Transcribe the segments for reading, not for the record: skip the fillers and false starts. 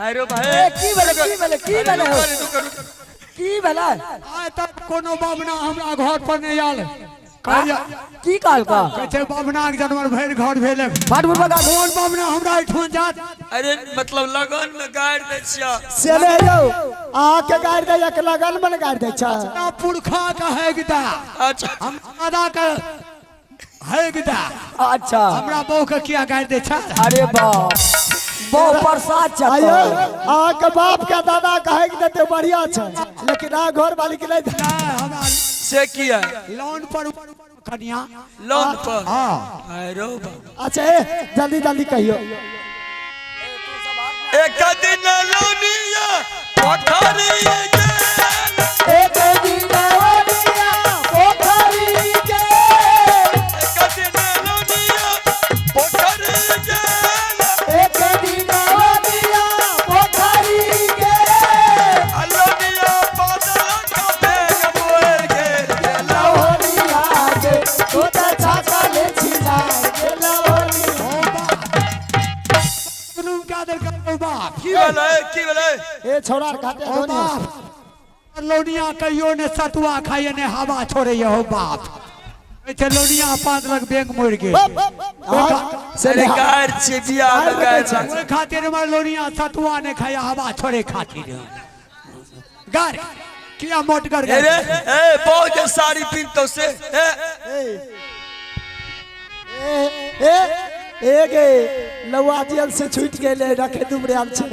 अरे भाई की भेलै आइ तक कोनो बाबना हमरा घर पर नहीं आयल की काल का कहै बाबना के जनवर भरि घर भेले बाट बुढ़बा का कोन बाबना हमरा एठन जात अरे मतलब लगन में गाड़ दे छिया से ले यौ आ के गाड़ दे एक लगन में गाड़ दे छ ना पुरखा का है गदा अच्छा हम दादा का है गदा अच्छा हमरा बहू के किया गाड़ दे छ अरे बाप बहु प्रसाद छ आयो आ के बाप के दादा कहे के देते बढ़िया छ लेकिन आ घर वाली के नहीं हमरा से किया लोन पर कन्या लोन पर हां अरे अच्छा जल्दी जल्दी कहियो एक दिन लोनिया पोखरी के एक दिन लोनिया पोखरी के एक दिन लोनिया पोखरी के एक दिन लोनिया पोखरी के लोनिया बादल का बेग मोर के लोनिया के तो छाता ले छिला के लोनिया तुम क्या दर कर बाप की भेलै ए छोड़ा खाते ओ बाप लोनिया कहियो ने सतुआ खाइए ने हवा छोड़े हो बाप ऐसे लोनिया 5 लाख बैंक मोड़ के अरे गाड़ छे बिया में गाड़ ओए खातिर हमर लोनिया सतुआ ने खाया हवा छोड़े खातिर गार किया मोट कर अरे ए बहुत के साड़ी पिनतो से ए गे लौआ जेल से छूट गेले रखे तुमरे आल छे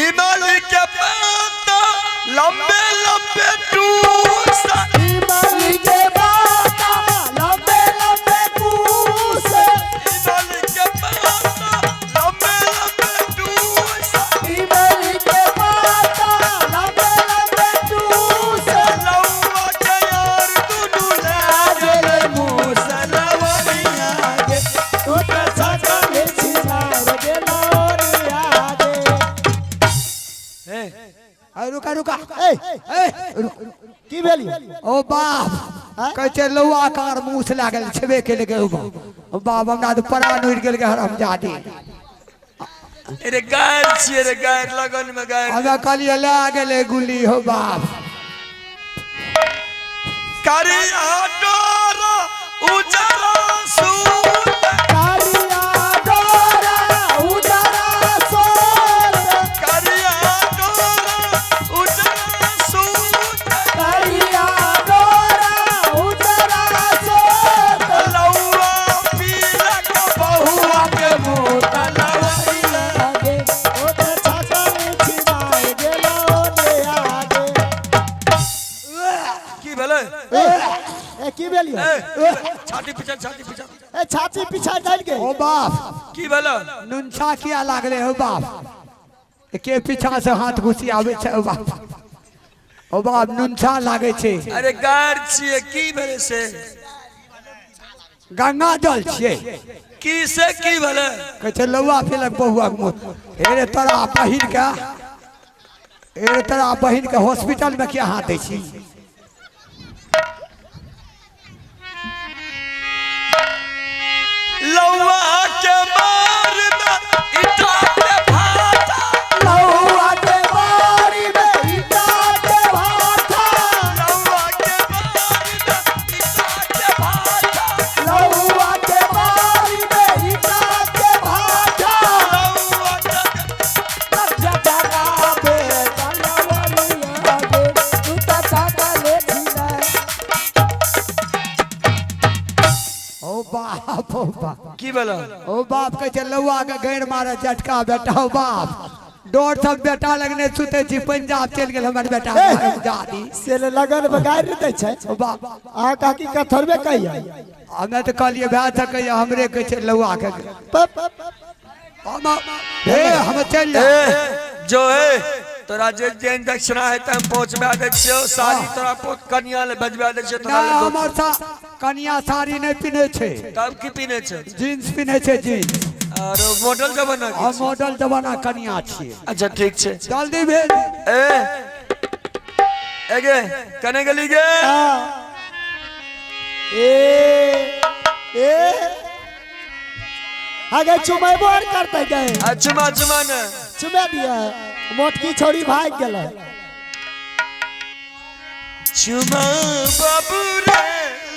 इमली के पत्ता लंबे लंबे टूसा इमली के बाता लंबे लंबे कूस इमली के पत्ता लंबे लंबे टूसा इमली के बाता लंबे लंबे कूस लौआ के यार दुनु लागले मूसा लवनिया के तो छाता ले छिला गे लोरिया गे रुका रुका ए की भेली ओ बाप कहते लौआ कार मुंह से लागल छबे के लगे हो बाप हमरा तो परान उड़ गेल के हरम जादे अरे गाड़ छिए रे गाड़ लगन में गाड़ हमरा कहलिए ला गेले गुल्ली हो बाप करिया डोरा उजरा सूत कारिया डोरा उजरा सोत करिया डोरा उजरा सूत कारिया डोरा उजरा सोत लौआ पीला के बहुआ के मुंह तलवरिया आगे ओ तो छाता में छिनाए गेलो ने आगे की भेलै ए की भेली छाती पीछा ए छाती पीछा डाल के ओ बाप की भेलै नुनछा किया लागले हो बाप के पीछा से हाथ घुसी आवे छे ओ बाप नुनछा लागे छे अरे गाड़ छिए की भेलै से गंगा जल छिए की से की भेलै कहै छे लौआ फेलक बहुआ के मुंह रे तोरा बहिन के हॉस्पिटल में क्या हाथ दै छी लौआ के मार में इटा के भाटा लौआ के बारी में इटा के भाटा लौआ के मार में इटा के भाटा लौआ के बारी में इटा के भाटा लौआ के जगा बे तलवलिया गे तू तो छाता ले छिला ओ बाप की भेलै ओ बाप कहै छे लौआ के गैर मारे झटका बेटा ओ बाप डोर सब बेटा लगने सुते छी पंजाब चल गेल हमर बेटा जादी से लगन बगाड़ दे छै ओ बाप आ काकी का थरबे कहिया हमे तो कहलिए भै सकै हमरे कहै छे लौआ के हम चल जा जो है तोरा जे जेन दक्षिणा है हम पहुंचबा दे छियो साड़ी तोरा कन्या ले भेजबा दे छियो ना तोरा ले हमर कनिया साड़ी नहीं पिने छे तब की पीने छ जींस पिने छे जींस और मॉडल जमाना के हम मॉडल जमाना कनिया छिए अच्छा ठीक छे जल्दी भेज एगे कने गली गे ए ए आगे चुमेबो और करते गए चुमा चुमा न चुमे दिया मोटकी छोड़ी भाग गेल चुमा बाबू रे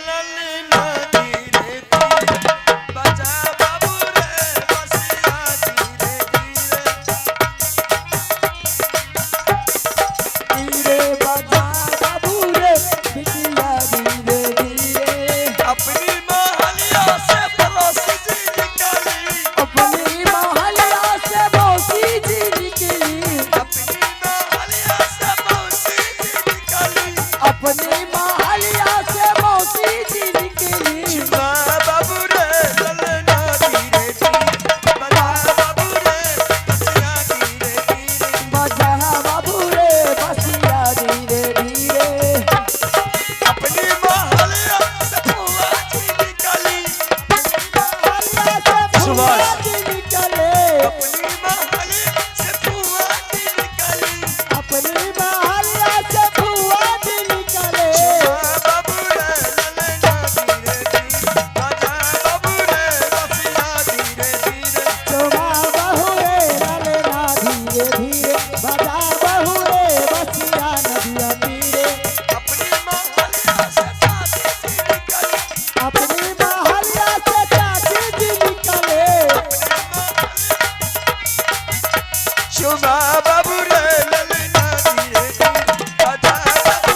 ललना धीरे धीरे बजा बाबू रे बसिया धीरे धीरे बजा बाबू रे बिटिया धीरे धीरे अपनी महलिया से पड़ोसी जी निकाली अपनी महलिया से मौसी जी निकली अपनी महलिया से मौसी जी निकाली अपनी महलिया से मौसी जी निकली चुमा बाबू रे ललना धीरे धीरे बजा बाबू रे बसिया धीरे धीरे बजा बाबू रे बसिया धीरे धीरे अपनी महलिया से बुआ जी निकाली महलिया से बुआ जी निकले अपनी महलिया से बुआ जी निकाली अपनी महलिया से बुआ जी निकले बाबू रे ललना धीरे धीरे बजा बाबू रे बसिया धीरे धीरे चुमा बहू रे ललना धीरे धीरे बजा बहू रे बसिया नदिया तीरे अपनी महलिया से चाची जी निकाली अपनी महलिया से चाची जी निकले चुमा बाबू रे ललना धीरे धीरे बजा बाबू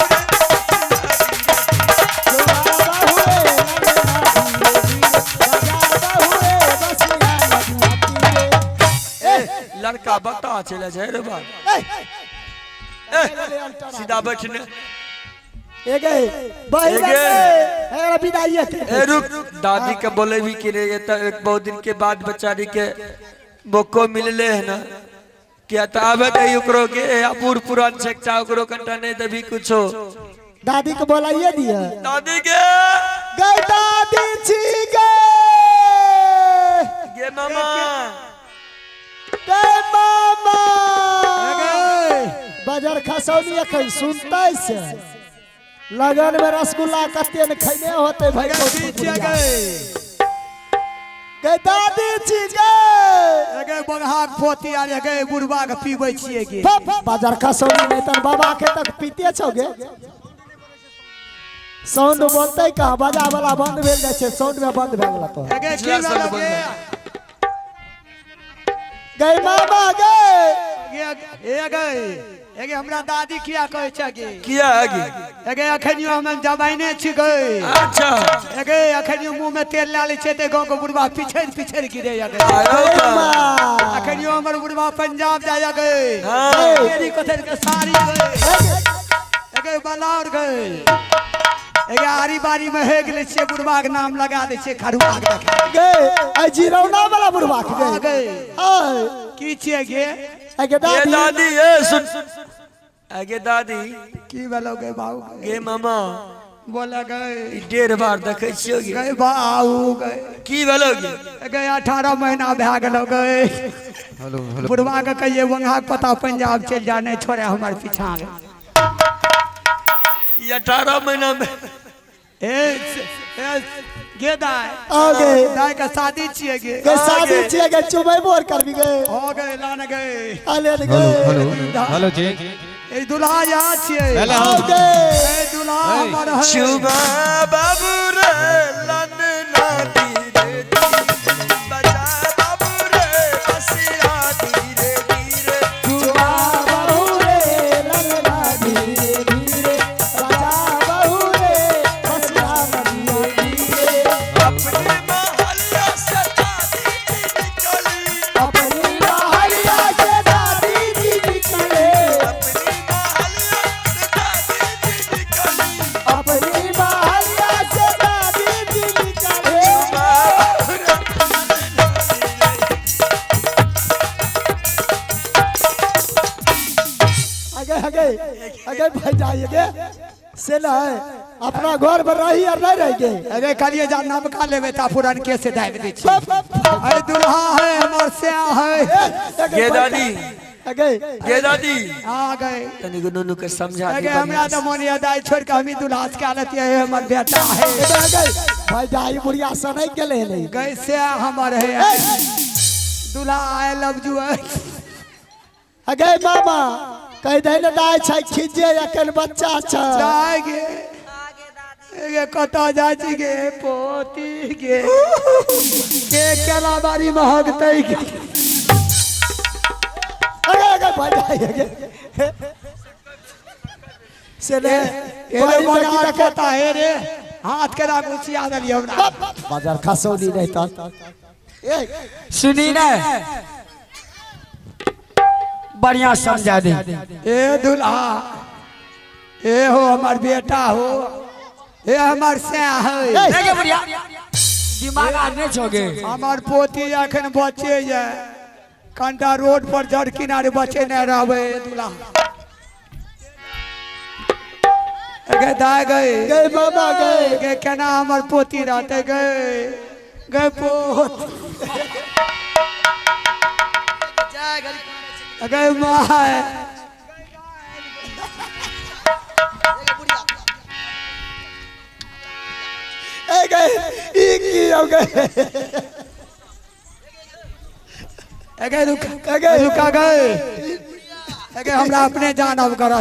रे बसिया धीरे धीरे लड़का बता चले जाए रे बात सीधा बैठने ए रुक दादी के बोले भी कि रे ये तो एक बहुत दिन के बाद बेचारी के मौको मिलले है ना क्या तो आवे दे ओकरो के अपूर पुरान शिक्षा ओकरो कंटा नहीं तभी कुछ हो दादी को बोलाइए दिया दादी के गई दादी छी गे मामा गई मामा बाजार खसौनी अखन सुनते से लगन में रसगुल्ला कते न खैने होते भाई गई दादी छी एगे बंगहा पोती आर एगे बुढ़वा के पीबै छियै गे बाजार खसौनी नहीं तन बाबा के तक पीते छोगे साउंड बोलते कहा बाजा वाला बंद भेल जाय छै साउंड में बंद भए गेल तो एगे की जिला सब लगे गई मामा गई एगे एगे हमरा दादी किया कहै छै गे किया आगे एगे अखनियो हम जमाइने छी गए अच्छा एगे अखनियो मुंह में तेल ला लै छै ते गांव के बुढ़वा पिछड़ पिछड़ गिरे एगे अखनियो हमर बुढ़वा पंजाब जाय गए हाँ। तेरी कोथर के साड़ी गए एगे बलाउर गए एगे आरी बारी में हे गेले छियै बुढ़वा के नाम लगा दै छियै खरुआ के देखा गई आई जिरौना वाला बुढ़वा के आ गई गए आय की छियै गे आगे ये दादी दादी ये सुन आगे दादी की भेलो गे बाबू गे मामा बोला गए ई डेढ़ बार देखे छियो गे गए बाबू गए की भेलो गे गए 18 महीना भए गेलो गए बुढ़वा के कहिए वंगा के पता पंजाब चल जा नहीं छोड़े हमारे पीछा गे ये 18 महीना में गे दाई आगे दाई का शादी छिए गे गई शादी छिए गई चुमेबो और कर भी गए हो गए लान गए आले गए हेलो जी ए दुल्हा यहाँ छिए हेलो आगे ए दुल्हा हमर है चुमा बाबू रे ललना धीरे धीरे बजा बाबू रे बसिया धीरे धीरे चुमा बहू रे ललना धीरे धीरे बजा बहू रे बसिया नदिया धीरे अपनी महलिया से दादी जी निकाली अपनी महलिया से दादी जी निकले अपनी महलिया से दादी जी निकाली अपनी महलिया से दादी जी निकले आगे आगे आगे भाई जाइए से ना है अपना घर में रही और नहीं रह गए अरे कलिए जा नाम का लेवे ता पुरान के से दाई दे छी अरे दुल्हा है हमर से है गे दादी आगे गे दादी आ गए तनी को नूनू के समझा अगे दी हमरा तो मोनिया दाई छोड़ के हम ही दुल्हा के हालत है हमर बेटा है आगे भाई जाई बुढ़िया से नहीं गेले नहीं कैसे हमर है दूल्हा आई लव यू अगे मामा कह दे न दाई छै खिजे अखन बच्चा छ जाय गे गे कतऽ जाइ छी गे पोती गे के केला बारी महकतै गे अगे भाई जाई से ने एरे बाजार कहता है रे हाथ के ना गुछिया देलिए हमरा बाजार खसौली नहीं त सुनी ना बढ़िया समझा दे ए दूल्हा ए हो हमार बेटा हो ए हमार स्या है देखे बढ़िया दिमाग आज नहीं छोगे हमार पोती अखन बचे है कंटा रोड पर जड़ किनारे बचे नहीं रहबे दूल्हा गे दाय गए गए मामा गए गे केना हमार पोती रहते गए गए पोत गए माय ए गए ई की हो गए रुका गए हमरा अपने जान अब करा